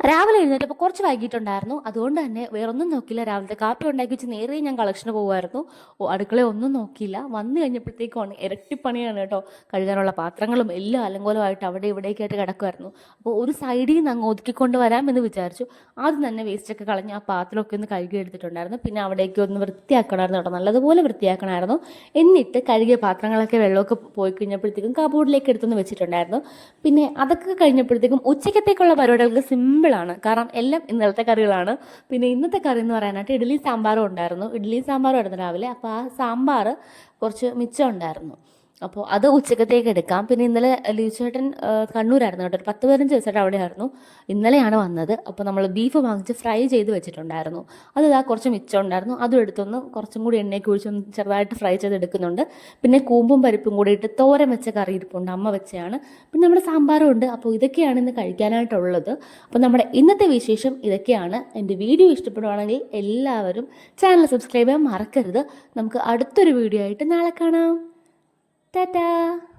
രാവിലെ എഴുന്നേറ്റപ്പോൾ കുറച്ച് വൈകിട്ടുണ്ടായിരുന്നു. അതുകൊണ്ട് തന്നെ വേറൊന്നും നോക്കിയില്ല. രാവിലത്തെ കാപ്പി ഉണ്ടാക്കി വെച്ച് നേരെ ഞാൻ കളക്ഷന് പോകുമായിരുന്നു. അടുക്കളയിൽ ഒന്നും നോക്കിയില്ല. വന്നു കഴിഞ്ഞപ്പോഴത്തേക്കാണ് ഇരട്ടിപ്പണിയാണ് കേട്ടോ. കഴുകാനുള്ള പാത്രങ്ങളും എല്ലാം അലങ്കോലമായിട്ട് അവിടെ ഇവിടേക്കായിട്ട് കിടക്കുമായിരുന്നു. അപ്പോൾ ഒരു സൈഡിൽ നിന്ന് അങ്ങ് ഒതുക്കിക്കൊണ്ട് വരാമെന്ന് വിചാരിച്ചു. ആദ്യം തന്നെ വേസ്റ്റൊക്കെ കളഞ്ഞ് ആ പാത്രമൊക്കെ ഒന്ന് കഴുകി എടുത്തിട്ടുണ്ടായിരുന്നു. പിന്നെ അവിടേക്ക് ഒന്ന് വൃത്തിയാക്കണമായിരുന്നു കേട്ടോ, നല്ലതുപോലെ വൃത്തിയാക്കണമായിരുന്നു. എന്നിട്ട് കഴുകിയ പാത്രങ്ങളൊക്കെ വെള്ളമൊക്കെ പോയി കഴിഞ്ഞപ്പോഴത്തേക്കും കബോർഡിലേക്ക് എടുത്തൊന്ന് വെച്ചിട്ടുണ്ടായിരുന്നു. പിന്നെ അതൊക്കെ കഴിഞ്ഞപ്പോഴത്തേക്കും ഉച്ചക്കത്തേക്കുള്ള പരിപാടികൾക്ക് സിമ്പിളാണ്, കാരണം എല്ലാം ഇന്നലത്തെ കറികളാണ്. പിന്നെ ഇന്നത്തെ കറി എന്ന് പറയാനായിട്ട് ഇഡ്ഡലി സാമ്പാറും ഉണ്ടായിരുന്നു. ഇഡ്ഡലി സാമ്പാറും ആയിരുന്നു രാവിലെ. അപ്പോൾ ആ സാമ്പാർ കുറച്ച് മിച്ചം ഉണ്ടായിരുന്നു. അപ്പോൾ അത് ഉച്ചക്കത്തേക്ക് എടുക്കാം. പിന്നെ ഇന്നലെ ലീവ് ചേട്ടൻ കണ്ണൂരായിരുന്നു കേട്ടോ, ഒരു 10-15 ദിവസമായിട്ട് അവിടെയായിരുന്നു. ഇന്നലെയാണ് വന്നത്. അപ്പോൾ നമ്മൾ ബീഫ് വാങ്ങിച്ച് ഫ്രൈ ചെയ്ത് വെച്ചിട്ടുണ്ടായിരുന്നു. അത് ഇതാ കുറച്ച് മിച്ചം ഉണ്ടായിരുന്നു. അതും എടുത്തൊന്ന് കുറച്ചും കൂടി എണ്ണയൊക്കെ ഒഴിച്ചൊന്ന് ചെറുതായിട്ട് ഫ്രൈ ചെയ്തെടുക്കുന്നുണ്ട്. പിന്നെ കൂമ്പും പരിപ്പും കൂടി ഇട്ട് തോരൻ വെച്ച കറി ഇരിപ്പുണ്ട്, അമ്മ വെച്ചതാണ്. പിന്നെ നമ്മുടെ സാമ്പാറും ഉണ്ട്. അപ്പോൾ ഇതൊക്കെയാണ് ഇന്ന് കഴിക്കാനായിട്ടുള്ളത്. അപ്പോൾ നമ്മുടെ ഇന്നത്തെ വിശേഷം ഇതൊക്കെയാണ്. എൻ്റെ വീഡിയോ ഇഷ്ടപ്പെടുവാണെങ്കിൽ എല്ലാവരും ചാനൽ സബ്സ്ക്രൈബ് ചെയ്യാൻ മറക്കരുത്. നമുക്ക് അടുത്തൊരു വീഡിയോ ആയിട്ട് നാളെ കാണാം. Ta-da!